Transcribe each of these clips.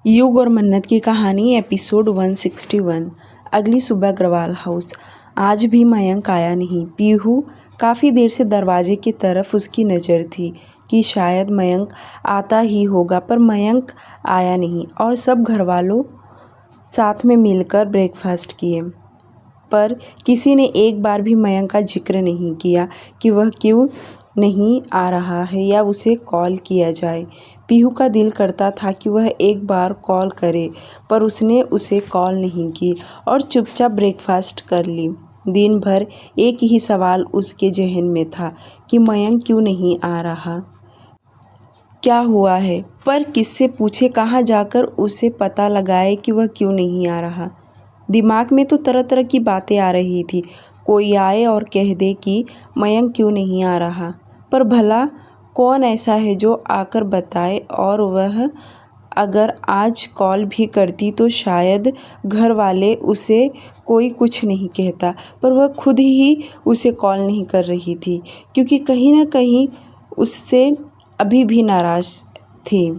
युग और मन्नत की कहानी एपिसोड 161। अगली सुबह अग्रवाल हाउस। आज भी मयंक आया नहीं। पीहू काफ़ी देर से दरवाजे की तरफ उसकी नज़र थी कि शायद मयंक आता ही होगा, पर मयंक आया नहीं और सब घरवालों साथ में मिलकर ब्रेकफास्ट किए, पर किसी ने एक बार भी मयंक का जिक्र नहीं किया कि वह क्यों नहीं आ रहा है या उसे कॉल किया जाए। पीहू का दिल करता था कि वह एक बार कॉल करे, पर उसने उसे कॉल नहीं की और चुपचाप ब्रेकफास्ट कर ली। दिन भर एक ही सवाल उसके जहन में था कि मयंक क्यों नहीं आ रहा, क्या हुआ है, पर किससे पूछे, कहाँ जाकर उसे पता लगाए कि वह क्यों नहीं आ रहा। दिमाग में तो तरह तरह की बातें आ रही थी। कोई आए और कह दे कि मयंक क्यों नहीं आ रहा, पर भला कौन ऐसा है जो आकर बताए, और वह अगर आज कॉल भी करती तो शायद घर वाले उसे कोई कुछ नहीं कहता, पर वह खुद ही उसे कॉल नहीं कर रही थी क्योंकि कहीं ना कहीं उससे अभी भी नाराज़ थी।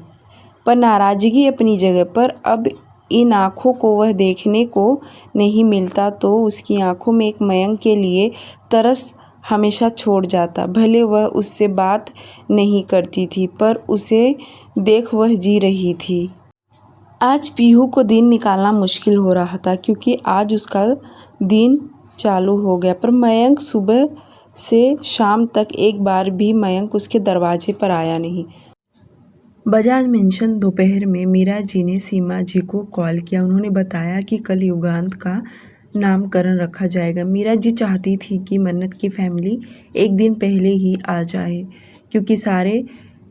पर नाराज़गी अपनी जगह पर अब इन आँखों को वह देखने को नहीं मिलता तो उसकी आँखों में एक मयंक के लिए तरस हमेशा छोड़ जाता। भले वह उससे बात नहीं करती थी, पर उसे देख वह जी रही थी। आज पीहू को दिन निकालना मुश्किल हो रहा था क्योंकि आज उसका दिन चालू हो गया, पर मयंक सुबह से शाम तक एक बार भी मयंक उसके दरवाजे पर आया नहीं। बजाज मेंशन। दोपहर में मीरा जी ने सीमा जी को कॉल किया। उन्होंने बताया कि कल युगांत का नामकरण रखा जाएगा। मीरा जी चाहती थी कि मन्नत की फैमिली एक दिन पहले ही आ जाए क्योंकि सारे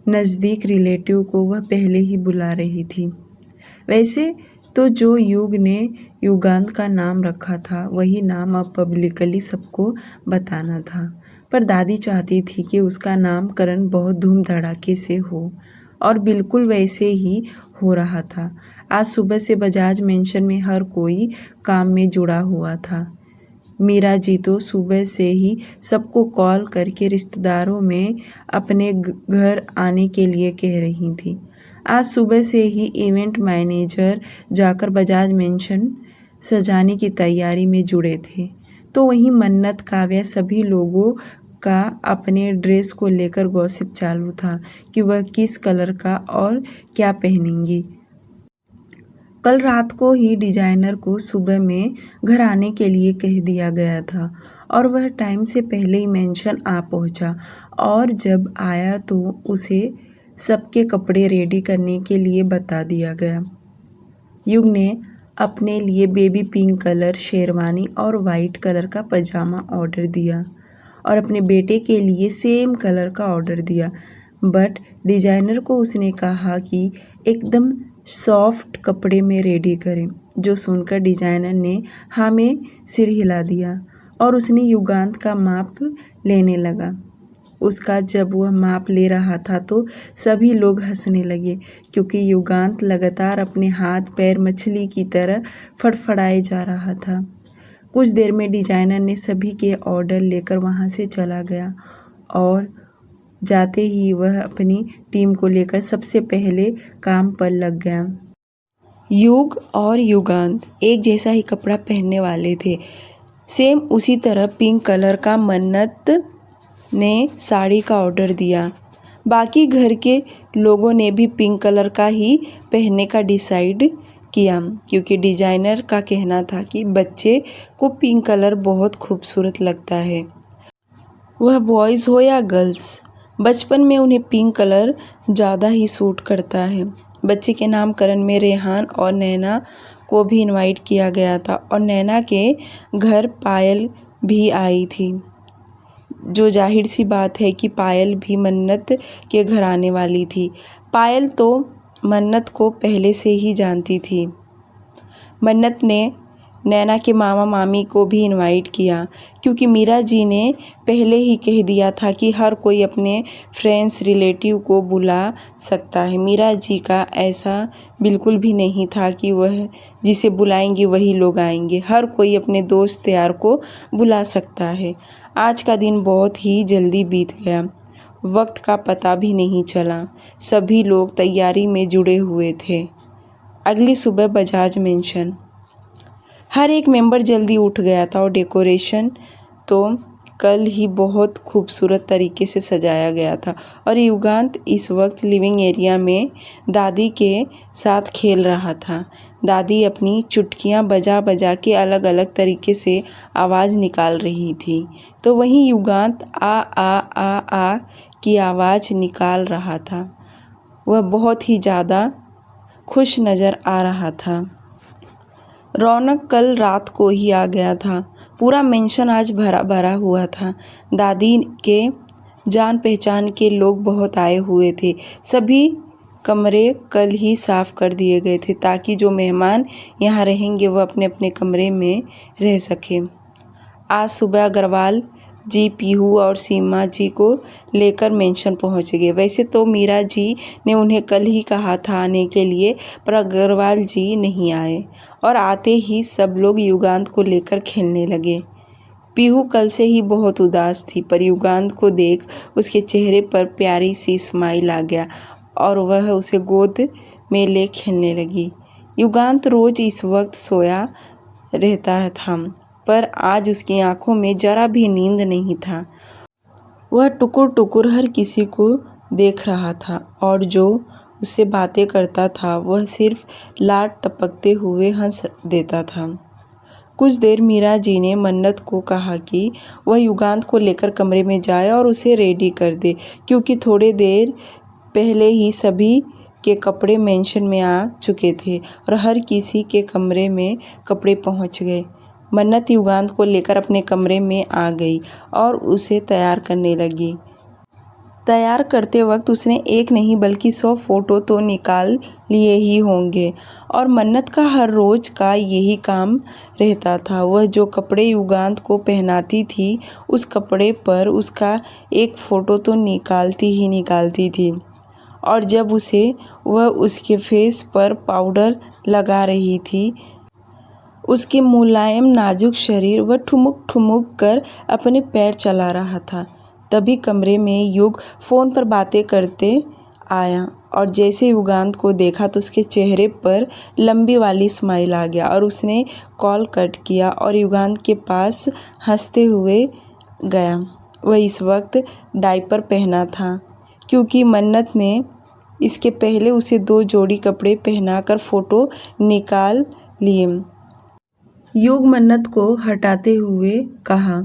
नज़दीक रिलेटिव को वह पहले ही बुला रही थी। वैसे तो जो युग ने युगांत का नाम रखा था वही नाम अब पब्लिकली सबको बताना था, पर दादी चाहती थी कि उसका नामकरण बहुत धूम धड़ाके से हो, और बिल्कुल वैसे ही हो रहा था। आज सुबह से बजाज मेंशन में हर कोई काम में जुड़ा हुआ था। मीरा जी तो सुबह से ही सबको कॉल करके रिश्तेदारों में अपने घर आने के लिए कह रही थी। आज सुबह से ही इवेंट मैनेजर जाकर बजाज मेंशन सजाने की तैयारी में जुड़े थे, तो वहीं मन्नत, काव्या, सभी लोगों का अपने ड्रेस को लेकर गॉसिप चालू था कि वह किस कलर का और क्या पहनेंगी। कल रात को ही डिजाइनर को सुबह में घर आने के लिए कह दिया गया था और वह टाइम से पहले ही मेंशन आ पहुंचा, और जब आया तो उसे सबके कपड़े रेडी करने के लिए बता दिया गया। युग ने अपने लिए बेबी पिंक कलर शेरवानी और वाइट कलर का पजामा ऑर्डर दिया और अपने बेटे के लिए सेम कलर का ऑर्डर दिया, बट डिजाइनर को उसने कहा कि एकदम सॉफ्ट कपड़े में रेडी करें। जो सुनकर डिजाइनर ने हाँ में सिर हिला दिया और उसने युगांत का माप लेने लगा। उसका जब वह माप ले रहा था तो सभी लोग हंसने लगे क्योंकि युगांत लगातार अपने हाथ पैर मछली की तरह फड़फड़ाए जा रहा था। कुछ देर में डिजाइनर ने सभी के ऑर्डर लेकर वहां से चला गया और जाते ही वह अपनी टीम को लेकर सबसे पहले काम पर लग गया। युग और युगांत एक जैसा ही कपड़ा पहनने वाले थे, सेम उसी तरह पिंक कलर का। मन्नत ने साड़ी का ऑर्डर दिया। बाकी घर के लोगों ने भी पिंक कलर का ही पहनने का डिसाइड किया क्योंकि डिजाइनर का कहना था कि बच्चे को पिंक कलर बहुत खूबसूरत लगता है, वह बॉयज़ हो या गर्ल्स। बचपन में उन्हें पिंक कलर ज़्यादा ही सूट करता है। बच्चे के नामकरण में रेहान और नैना को भी इनवाइट किया गया था और नैना के घर पायल भी आई थी, जो जाहिर सी बात है कि पायल भी मन्नत के घर आने वाली थी। पायल तो मन्नत को पहले से ही जानती थी। मन्नत ने नैना के मामा मामी को भी इनवाइट किया क्योंकि मीरा जी ने पहले ही कह दिया था कि हर कोई अपने फ्रेंड्स रिलेटिव को बुला सकता है। मीरा जी का ऐसा बिल्कुल भी नहीं था कि वह जिसे बुलाएंगे वही लोग आएंगे। हर कोई अपने दोस्त यार को बुला सकता है। आज का दिन बहुत ही जल्दी बीत गया, वक्त का पता भी नहीं चला। सभी लोग तैयारी में जुड़े हुए थे। अगली सुबह बजाज मेंशन। हर एक मेंबर जल्दी उठ गया था और डेकोरेशन तो कल ही बहुत खूबसूरत तरीके से सजाया गया था और युगांत इस वक्त लिविंग एरिया में दादी के साथ खेल रहा था। दादी अपनी चुटकियां बजा बजा के अलग अलग तरीके से आवाज़ निकाल रही थी, तो वहीं युगांत आ आ आ आ की आवाज़ निकाल रहा था। वह बहुत ही ज़्यादा खुश नज़र आ रहा था। रौनक कल रात को ही आ गया था। पूरा मेंशन आज भरा भरा हुआ था। दादी के जान पहचान के लोग बहुत आए हुए थे। सभी कमरे कल ही साफ़ कर दिए गए थे ताकि जो मेहमान यहाँ रहेंगे वह अपने अपने कमरे में रह सकें। आज सुबह अग्रवाल जी पीहू और सीमा जी को लेकर मेंशन पहुंच गए। वैसे तो मीरा जी ने उन्हें कल ही कहा था आने के लिए, पर अग्रवाल जी नहीं आए और आते ही सब लोग युगांत को लेकर खेलने लगे। पीहू कल से ही बहुत उदास थी, पर युगांत को देख उसके चेहरे पर प्यारी सी स्माइल आ गया और वह उसे गोद में ले खेलने लगी। युगांत रोज इस वक्त सोया रहता था, पर आज उसकी आंखों में जरा भी नींद नहीं था। वह टुकुर टुकुर हर किसी को देख रहा था और जो उससे बातें करता था वह सिर्फ लाड टपकते हुए हंस देता था। कुछ देर मीरा जी ने मन्नत को कहा कि वह युगांत को लेकर कमरे में जाए और उसे रेडी कर दे, क्योंकि थोड़ी देर पहले ही सभी के कपड़े मेंशन में आ चुके थे और हर किसी के कमरे में कपड़े पहुंच गए। मन्नत युगांत को लेकर अपने कमरे में आ गई और उसे तैयार करने लगी। तैयार करते वक्त उसने एक नहीं बल्कि 100 फ़ोटो तो निकाल लिए ही होंगे और मन्नत का हर रोज़ का यही काम रहता था। वह जो कपड़े युगांत को पहनाती थी उस कपड़े पर उसका एक फ़ोटो तो निकालती ही निकालती थी और जब वह उसके फेस पर पाउडर लगा रही थी, उसके मुलायम नाजुक शरीर वह ठुमुक ठुमुक कर अपने पैर चला रहा था। तभी कमरे में युग फ़ोन पर बातें करते आया और जैसे युगांत को देखा तो उसके चेहरे पर लंबी वाली स्माइल आ गया और उसने कॉल कट किया और युगांत के पास हंसते हुए गया। वह इस वक्त डायपर पहना था क्योंकि मन्नत ने इसके पहले उसे 2 जोड़ी कपड़े पहनाकर फ़ोटो निकाल लिए। युग मन्नत को हटाते हुए कहा,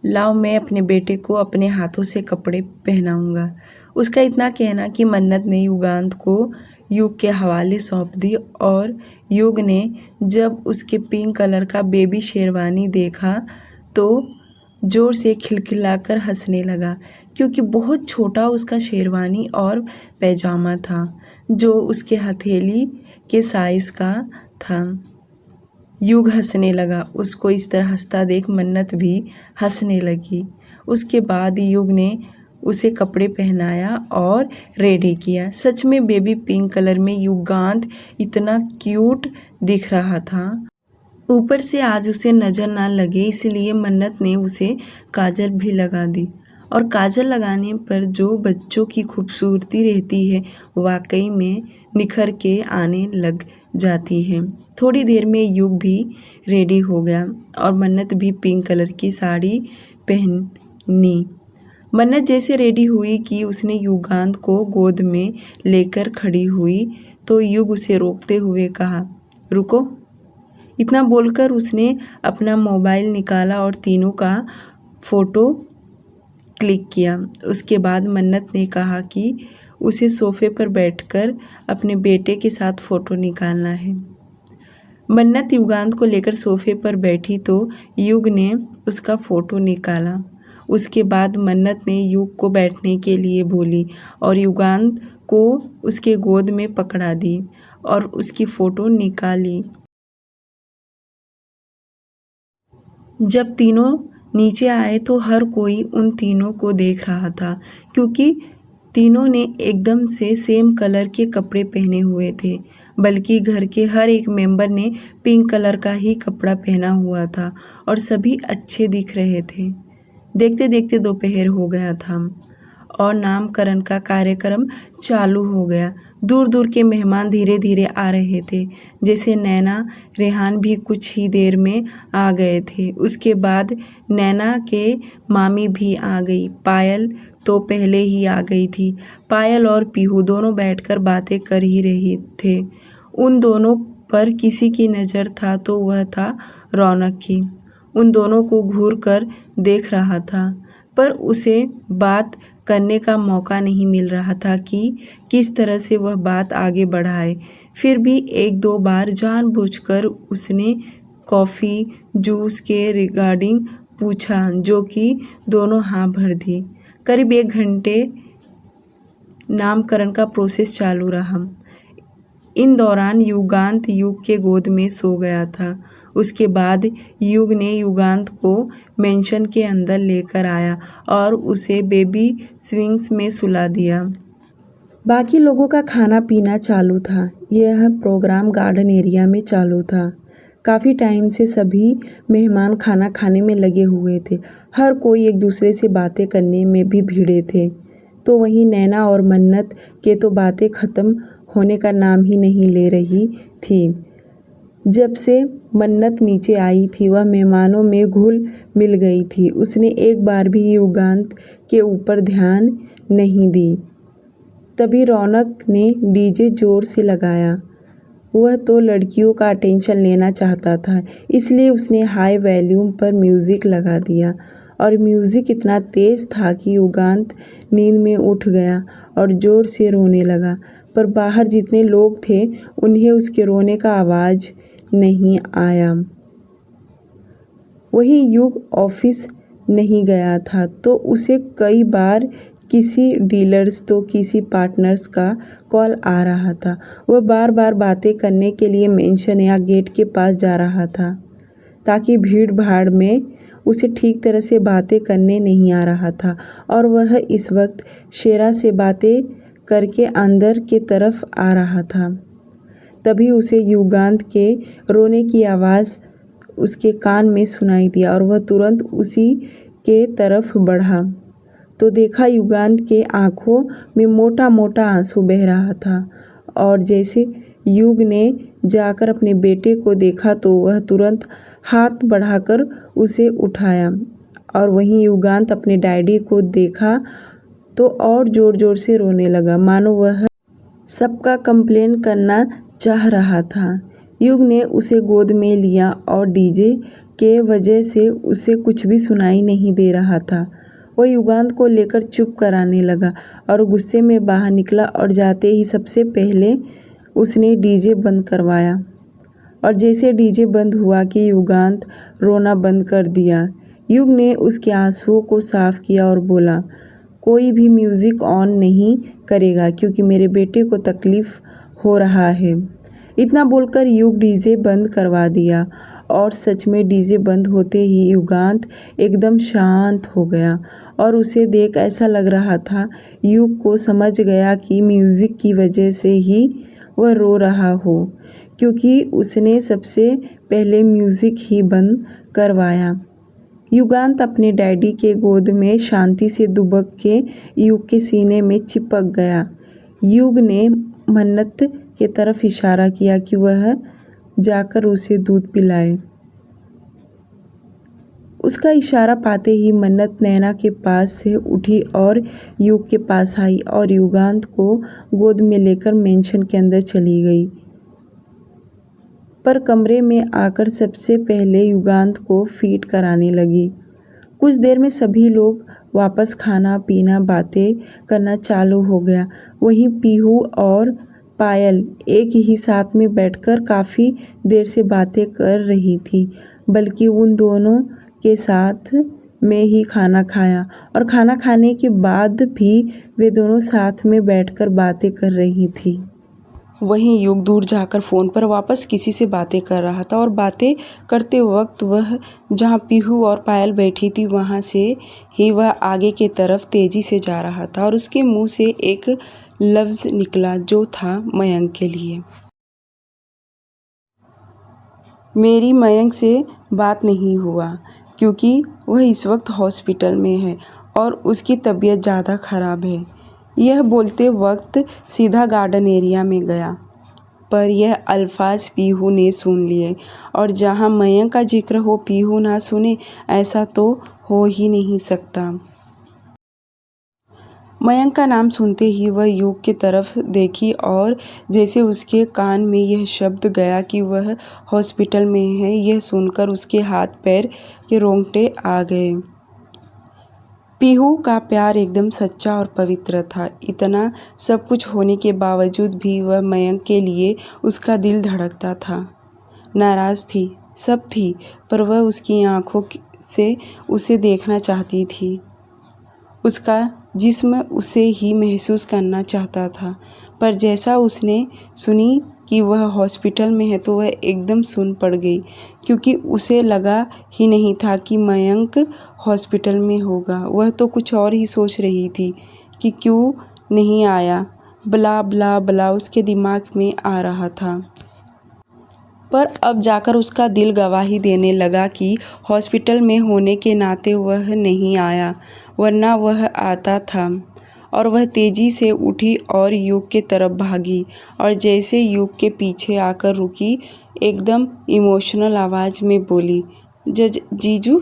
लाओ मैं अपने बेटे को अपने हाथों से कपड़े पहनाऊंगा। उसका इतना कहना कि मन्नत ने युगांत को युग के हवाले सौंप दी और युग ने जब उसके पिंक कलर का बेबी शेरवानी देखा तो ज़ोर से खिलखिलाकर हंसने लगा, क्योंकि बहुत छोटा उसका शेरवानी और पैजामा था जो उसके हथेली के साइज़ का था। युग हंसने लगा। उसको इस तरह हंसता देख मन्नत भी हंसने लगी। उसके बाद युग ने उसे कपड़े पहनाया और रेडी किया। सच में बेबी पिंक कलर में युगांत इतना क्यूट दिख रहा था। ऊपर से आज उसे नज़र ना लगे इसलिए मन्नत ने उसे काजल भी लगा दी और काजल लगाने पर जो बच्चों की खूबसूरती रहती है वाकई में निखर के आने लग जाती है। थोड़ी देर में युग भी रेडी हो गया और मन्नत भी पिंक कलर की साड़ी पहनी। मन्नत जैसे रेडी हुई कि उसने युगांत को गोद में लेकर खड़ी हुई तो युग उसे रोकते हुए कहा, रुको। इतना बोलकर उसने अपना मोबाइल निकाला और तीनों का फ़ोटो क्लिक किया। उसके बाद मन्नत ने कहा कि उसे सोफ़े पर बैठकर अपने बेटे के साथ फ़ोटो निकालना है। मन्नत युगांत को लेकर सोफ़े पर बैठी तो युग ने उसका फ़ोटो निकाला। उसके बाद मन्नत ने युग को बैठने के लिए बोली और युगांत को उसके गोद में पकड़ा दी और उसकी फ़ोटो निकाली। जब तीनों नीचे आए तो हर कोई उन तीनों को देख रहा था, क्योंकि तीनों ने एकदम से सेम कलर के कपड़े पहने हुए थे, बल्कि घर के हर एक मेंबर ने पिंक कलर का ही कपड़ा पहना हुआ था और सभी अच्छे दिख रहे थे। देखते देखते दोपहर हो गया था और नामकरण का कार्यक्रम चालू हो गया। दूर दूर के मेहमान धीरे धीरे आ रहे थे, जैसे नैना रेहान भी कुछ ही देर में आ गए थे। उसके बाद नैना के मामी भी आ गई। पायल तो पहले ही आ गई थी। पायल और पीहू दोनों बैठकर बातें कर ही रहे थे। उन दोनों पर किसी की नज़र था तो वह था रौनक की। उन दोनों को घूर कर देख रहा था, पर उसे बात करने का मौका नहीं मिल रहा था कि किस तरह से वह बात आगे बढ़ाए। फिर भी एक दो बार जानबूझकर उसने कॉफ़ी जूस के रिगार्डिंग पूछा, जो कि दोनों हाँ भर दी। करीब 1 घंटे नामकरण का प्रोसेस चालू रहा। इन दौरान युगांत युग के गोद में सो गया था। उसके बाद युग ने युगांत को मेंशन के अंदर लेकर आया और उसे बेबी स्विंग्स में सुला दिया। बाकी लोगों का खाना पीना चालू था। यह प्रोग्राम गार्डन एरिया में चालू था। काफ़ी टाइम से सभी मेहमान खाना खाने में लगे हुए थे। हर कोई एक दूसरे से बातें करने में भी भिड़े थे। तो वहीं नैना और मन्नत के तो बातें ख़त्म होने का नाम ही नहीं ले रही थी। जब से मन्नत नीचे आई थी वह मेहमानों में घुल मिल गई थी। उसने एक बार भी युगांत के ऊपर ध्यान नहीं दी। तभी रौनक ने डीजे ज़ोर से लगाया। वह तो लड़कियों का अटेंशन लेना चाहता था, इसलिए उसने हाई वॉल्यूम पर म्यूज़िक लगा दिया और म्यूज़िक इतना तेज़ था कि युगांत नींद में उठ गया और ज़ोर से रोने लगा। पर बाहर जितने लोग थे उन्हें उसके रोने का आवाज़ नहीं आया। वही युग ऑफिस नहीं गया था तो उसे कई बार किसी डीलर्स तो किसी पार्टनर्स का कॉल आ रहा था। वह बार बार बातें करने के लिए मेंशन या गेट के पास जा रहा था, ताकि भीड़ भाड़ में उसे ठीक तरह से बातें करने नहीं आ रहा था। और वह इस वक्त शेरा से बातें करके अंदर के तरफ आ रहा था। तभी उसे युगांत के रोने की आवाज़ उसके कान में सुनाई दिया और वह तुरंत उसी के तरफ बढ़ा तो देखा युगांत के आँखों में मोटा मोटा आंसू बह रहा था। और जैसे युग ने जाकर अपने बेटे को देखा तो वह तुरंत हाथ बढ़ाकर उसे उठाया। और वहीं युगांत अपने डैडी को देखा तो और ज़ोर ज़ोर से रोने लगा, मानो वह सबका कंप्लेन करना चाह रहा था। युग ने उसे गोद में लिया और डीजे के वजह से उसे कुछ भी सुनाई नहीं दे रहा था। वह युगांत को लेकर चुप कराने लगा और गुस्से में बाहर निकला और जाते ही सबसे पहले उसने डीजे बंद करवाया। और जैसे डीजे बंद हुआ कि युगांत रोना बंद कर दिया। युग ने उसके आंसुओं को साफ किया और बोला, कोई भी म्यूज़िक ऑन नहीं करेगा क्योंकि मेरे बेटे को तकलीफ़ हो रहा है। इतना बोलकर युग डीजे बंद करवा दिया और सच में डीजे बंद होते ही युगांत एकदम शांत हो गया और उसे देख ऐसा लग रहा था युग को समझ गया कि म्यूज़िक की वजह से ही वह रो रहा हो, क्योंकि उसने सबसे पहले म्यूज़िक ही बंद करवाया। युगांत अपने डैडी के गोद में शांति से दुबक के युग के सीने में चिपक गया। युग ने मन्नत के तरफ इशारा किया कि वह जाकर उसे दूध पिलाए। उसका इशारा पाते ही मन्नत नैना के पास से उठी और युग के पास आई और युगांत को गोद में लेकर मेंशन के अंदर चली गई। पर कमरे में आकर सबसे पहले युगांत को फीड कराने लगी। कुछ देर में सभी लोग वापस खाना पीना बातें करना चालू हो गया। वहीं पीहू और पायल एक ही साथ में बैठकर काफ़ी देर से बातें कर रही थी, बल्कि उन दोनों के साथ में ही खाना खाया और खाना खाने के बाद भी वे दोनों साथ में बैठकर बातें कर रही थी। वहीं युग दूर जाकर फ़ोन पर वापस किसी से बातें कर रहा था और बातें करते वक्त वह जहां पीहू और पायल बैठी थी वहां से ही वह आगे की तरफ तेज़ी से जा रहा था और उसके मुंह से एक लफ्ज़ निकला जो था मयंक के लिए। मेरी मयंक से बात नहीं हुआ क्योंकि वह इस वक्त हॉस्पिटल में है और उसकी तबीयत ज़्यादा ख़राब है। यह बोलते वक्त सीधा गार्डन एरिया में गया, पर यह अल्फाज पीहू ने सुन लिए। और जहाँ मयंक का जिक्र हो पीहू ना सुने, ऐसा तो हो ही नहीं सकता। मयंक का नाम सुनते ही वह युग की तरफ देखी और जैसे उसके कान में यह शब्द गया कि वह हॉस्पिटल में है, यह सुनकर उसके हाथ पैर के रोंगटे आ गए। पीहू का प्यार एकदम सच्चा और पवित्र था। इतना सब कुछ होने के बावजूद भी वह मयंक के लिए उसका दिल धड़कता था। नाराज़ थी, सब थी, पर वह उसकी आंखों से उसे देखना चाहती थी। उसका जिस्म उसे ही महसूस करना चाहता था। पर जैसा उसने सुनी कि वह हॉस्पिटल में है तो वह एकदम सुन पड़ गई, क्योंकि उसे लगा ही नहीं था कि मयंक हॉस्पिटल में होगा। वह तो कुछ और ही सोच रही थी कि क्यों नहीं आया, ब्ला ब्ला ब्ला उसके दिमाग में आ रहा था। पर अब जाकर उसका दिल गवाही देने लगा कि हॉस्पिटल में होने के नाते वह नहीं आया, वरना वह आता था। और वह तेज़ी से उठी और युग के तरफ भागी और जैसे युग के पीछे आकर रुकी, एकदम इमोशनल आवाज़ में बोली, जीजू।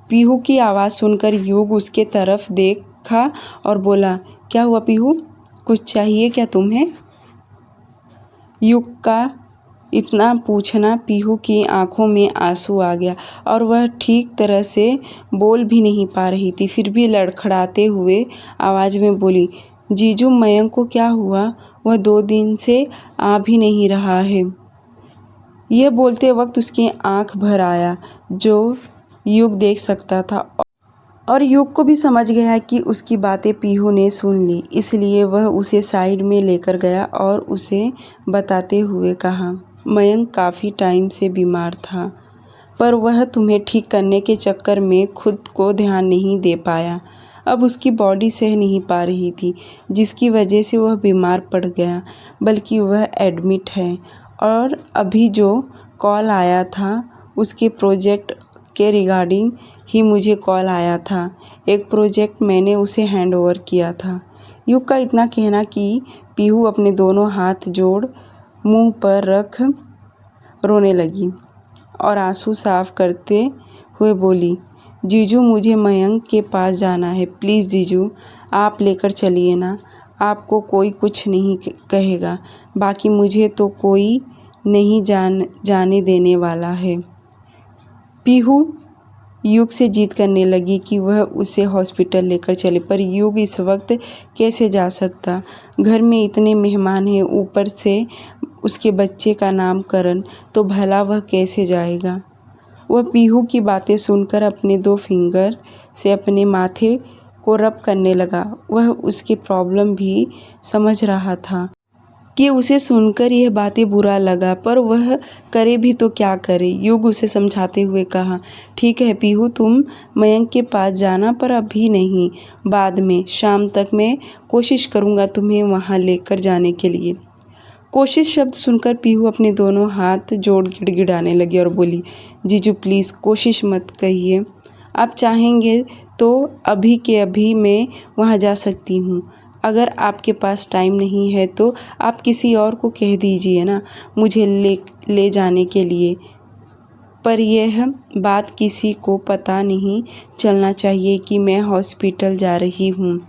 पीहू की आवाज़ सुनकर युग उसके तरफ देखा और बोला, क्या हुआ पीहू, कुछ चाहिए क्या तुम्हें? युग का इतना पूछना पीहू की आंखों में आंसू आ गया और वह ठीक तरह से बोल भी नहीं पा रही थी। फिर भी लड़खड़ाते हुए आवाज़ में बोली, जीजू मयंक को क्या हुआ, वह 2 दिन से आ भी नहीं रहा है। यह बोलते वक्त उसकी आंख भर आया, जो युग देख सकता था और युग को भी समझ गया कि उसकी बातें पीहू ने सुन ली। इसलिए वह उसे साइड में लेकर गया और उसे बताते हुए कहा, मयंक काफ़ी टाइम से बीमार था, पर वह तुम्हें ठीक करने के चक्कर में खुद को ध्यान नहीं दे पाया। अब उसकी बॉडी सह नहीं पा रही थी, जिसकी वजह से वह बीमार पड़ गया, बल्कि वह एडमिट है। और अभी जो कॉल आया था उसके प्रोजेक्ट के रिगार्डिंग ही मुझे कॉल आया था। एक प्रोजेक्ट मैंने उसे हैंड ओवर किया था। युग का इतना कहना कि पीहू अपने दोनों हाथ जोड़ मुंह पर रख रोने लगी और आंसू साफ करते हुए बोली, जीजू मुझे मयंक के पास जाना है, प्लीज़ जीजू आप लेकर चलिए ना, आपको कोई कुछ नहीं कहेगा, बाकी मुझे तो कोई नहीं जाने देने वाला है। पीहू युग से जिद करने लगी कि वह उसे हॉस्पिटल लेकर चले, पर युग इस वक्त कैसे जा सकता, घर में इतने मेहमान हैं, ऊपर से उसके बच्चे का नामकरण, तो भला वह कैसे जाएगा। वह पीहू की बातें सुनकर अपने 2 फिंगर से अपने माथे को रब करने लगा। वह उसकी प्रॉब्लम भी समझ रहा था कि उसे सुनकर यह बातें बुरा लगा, पर वह करे भी तो क्या करे। युग उसे समझाते हुए कहा, ठीक है पीहू तुम मयंक के पास जाना, पर अभी नहीं, बाद में, शाम तक मैं कोशिश करूँगा तुम्हें वहाँ लेकर जाने के लिए। कोशिश शब्द सुनकर पीहू अपने दोनों हाथ जोड़ गिड़गिड़ाने लगी और बोली, जीजू प्लीज़ कोशिश मत कहिए, आप चाहेंगे तो अभी के अभी मैं वहाँ जा सकती हूँ। अगर आपके पास टाइम नहीं है तो आप किसी और को कह दीजिए ना मुझे ले जाने के लिए, पर यह बात किसी को पता नहीं चलना चाहिए कि मैं हॉस्पिटल जा रही हूँ,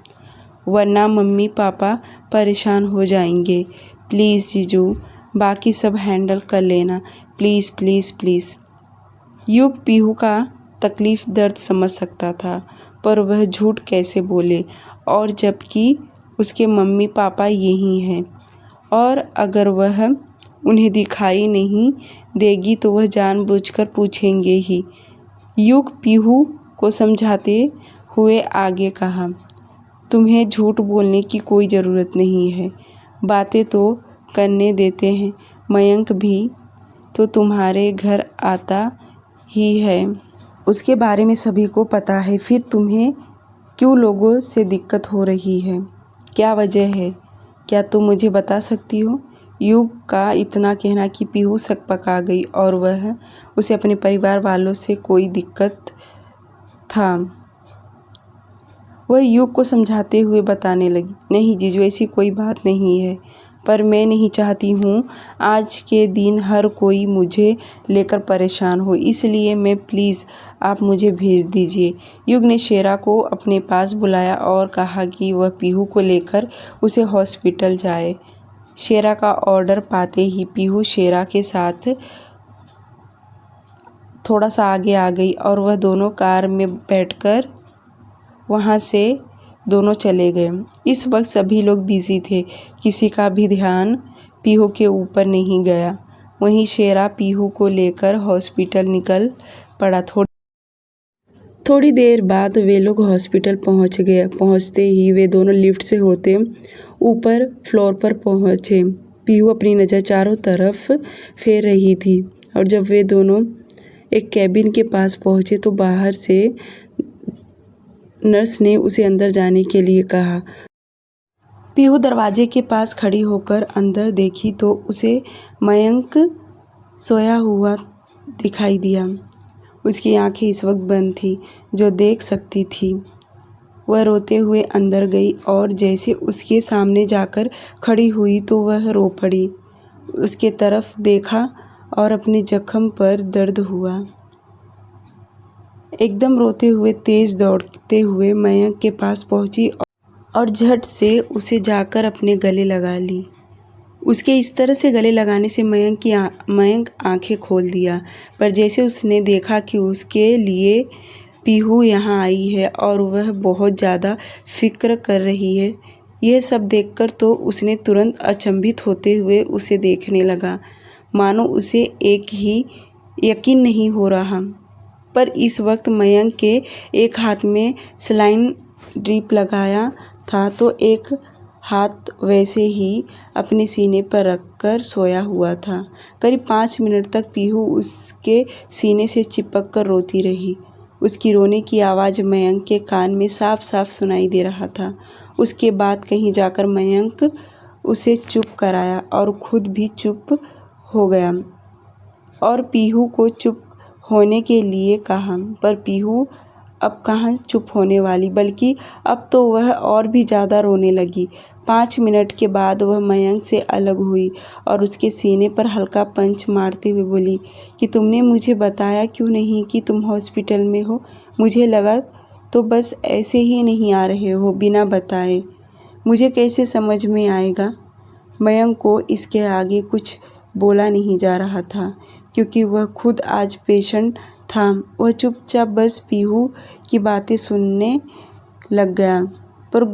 वरना मम्मी पापा परेशान हो जाएंगे। प्लीज़ जीजू बाकी सब हैंडल कर लेना, प्लीज़ प्लीज़ प्लीज़। युग पीहू का तकलीफ़ दर्द समझ सकता था, पर वह झूठ कैसे बोले, और जबकि उसके मम्मी पापा यही हैं, और अगर वह उन्हें दिखाई नहीं देगी तो वह जानबूझकर पूछेंगे ही। युग पीहू को समझाते हुए आगे कहा, तुम्हें झूठ बोलने की कोई ज़रूरत नहीं है, बातें तो करने देते हैं, मयंक भी तो तुम्हारे घर आता ही है, उसके बारे में सभी को पता है, फिर तुम्हें क्यों लोगों से दिक्कत हो रही है, क्या वजह है, क्या तुम मुझे बता सकती हो। युग का इतना कहना कि पीहू सकपका गई और वह उसे अपने परिवार वालों से कोई दिक्कत था। वह युग को समझाते हुए बताने लगी, नहीं जीजू, ऐसी कोई बात नहीं है, पर मैं नहीं चाहती हूँ आज के दिन हर कोई मुझे लेकर परेशान हो, इसलिए मैं प्लीज़ आप मुझे भेज दीजिए। युग ने शेरा को अपने पास बुलाया और कहा कि वह पीहू को लेकर उसे हॉस्पिटल जाए। शेरा का ऑर्डर पाते ही पीहू शेरा के साथ थोड़ा सा आगे आ गई और वह दोनों कार में बैठकर वहाँ से दोनों चले गए। इस वक्त सभी लोग बिजी थे, किसी का भी ध्यान पीहू के ऊपर नहीं गया। वहीं शेरा पीहू को लेकर हॉस्पिटल निकल पड़ा। थोड़ी देर बाद वे लोग हॉस्पिटल पहुँच गए। पहुँचते ही वे दोनों लिफ्ट से होते ऊपर फ्लोर पर पहुँचे। पीहू अपनी नज़र चारों तरफ फेर रही थी और जब वे दोनों एक कैबिन के पास पहुँचे तो बाहर से नर्स ने उसे अंदर जाने के लिए कहा। पीहू दरवाजे के पास खड़ी होकर अंदर देखी तो उसे मयंक सोया हुआ दिखाई दिया। उसकी आंखें इस वक्त बंद थी, जो देख सकती थी। वह रोते हुए अंदर गई और जैसे उसके सामने जाकर खड़ी हुई तो वह रो पड़ी। उसके तरफ देखा और अपने जख्म पर दर्द हुआ। एकदम रोते हुए तेज दौड़ते हुए मयंक के पास पहुंची और झट से उसे जाकर अपने गले लगा ली। उसके इस तरह से गले लगाने से मयंक आंखें खोल दिया, पर जैसे उसने देखा कि उसके लिए पीहू यहाँ आई है और वह बहुत ज़्यादा फिक्र कर रही है, यह सब देखकर तो उसने तुरंत अचंभित होते हुए उसे देखने लगा, मानो उसे एक ही यकीन नहीं हो रहा। पर इस वक्त मयंक के एक हाथ में सलाइन ड्रिप लगाया था तो एक हाथ वैसे ही अपने सीने पर रखकर सोया हुआ था। करीब 5 मिनट तक पीहू उसके सीने से चिपक कर रोती रही। उसकी रोने की आवाज़ मयंक के कान में साफ साफ सुनाई दे रहा था। उसके बाद कहीं जाकर मयंक उसे चुप कराया और खुद भी चुप हो गया और पीहू को चुप होने के लिए कहा, पर पीहू अब कहाँ चुप होने वाली, बल्कि अब तो वह और भी ज़्यादा रोने लगी। 5 मिनट के बाद वह मयंक से अलग हुई और उसके सीने पर हल्का पंच मारते हुए बोली कि तुमने मुझे बताया क्यों नहीं कि तुम हॉस्पिटल में हो? मुझे लगा तो बस ऐसे ही नहीं आ रहे हो बिना बताए। मुझे कैसे समझ में आएगा? मयंक को इसके आगे कुछ बोला नहीं जा रहा था क्योंकि वह खुद आज पेशेंट था। वह चुपचाप बस पीहू की बातें सुनने लग गया, पर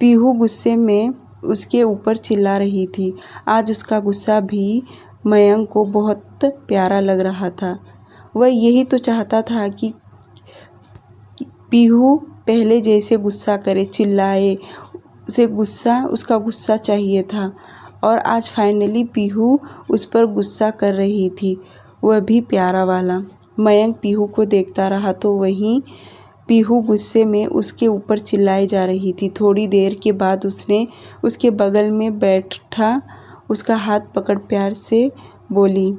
पीहू गुस्से में उसके ऊपर चिल्ला रही थी। आज उसका गुस्सा भी मयंक को बहुत प्यारा लग रहा था। वह यही तो चाहता था कि पीहू पहले जैसे गुस्सा करे, चिल्लाए, उसका गुस्सा चाहिए था और आज फाइनली पीहू उस पर गुस्सा कर रही थी, वह भी प्यारा वाला। मयंक पीहू को देखता रहा तो वहीं पीहू गुस्से में उसके ऊपर चिल्लाई जा रही थी। थोड़ी देर के बाद उसने उसके बगल में बैठा उसका हाथ पकड़ प्यार से बोली।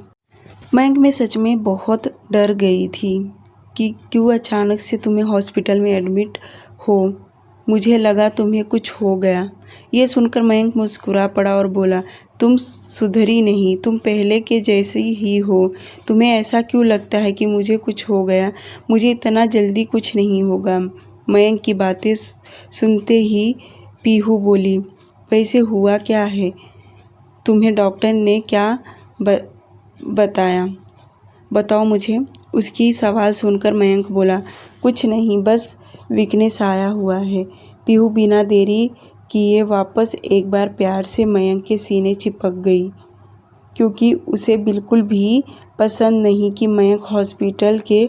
मयंक मैं सच में बहुत डर गई थी कि क्यों अचानक से तुम्हें हॉस्पिटल में एडमिट हो, मुझे लगा तुम्हें कुछ हो गया। यह सुनकर मयंक मुस्कुरा पड़ा और बोला, तुम सुधरी नहीं, तुम पहले के जैसी ही हो। तुम्हें ऐसा क्यों लगता है कि मुझे कुछ हो गया? मुझे इतना जल्दी कुछ नहीं होगा। मयंक की बातें सुनते ही पीहू बोली, वैसे हुआ क्या है? तुम्हें डॉक्टर ने क्या बताया? बताओ मुझे। उसकी सवाल सुनकर मयंक बोला, कुछ नहीं, बस वीकनेस आया हुआ है। पीहू बिना देरी किए वापस एक बार प्यार से मयंक के सीने चिपक गई, क्योंकि उसे बिल्कुल भी पसंद नहीं कि मयंक हॉस्पिटल के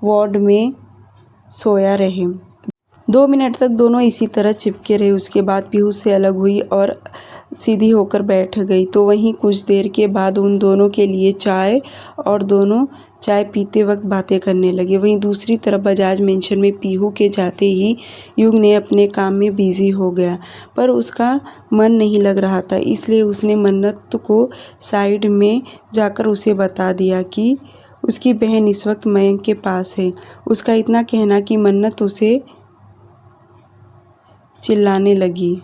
वार्ड में सोया रहे। 2 मिनट तक दोनों इसी तरह चिपके रहे। उसके बाद पीहू से अलग हुई और सीधी होकर बैठ गई। तो वहीं कुछ देर के बाद उन दोनों के लिए चाय और दोनों चाय पीते वक्त बातें करने लगे। वहीं दूसरी तरफ बजाज मेंशन में पीहू के जाते ही युग ने अपने काम में बिजी हो गया, पर उसका मन नहीं लग रहा था, इसलिए उसने मन्नत को साइड में जाकर उसे बता दिया कि उसकी बहन इस वक्त मयंक के पास है। उसका इतना कहना कि मन्नत उसे चिल्लाने लगी।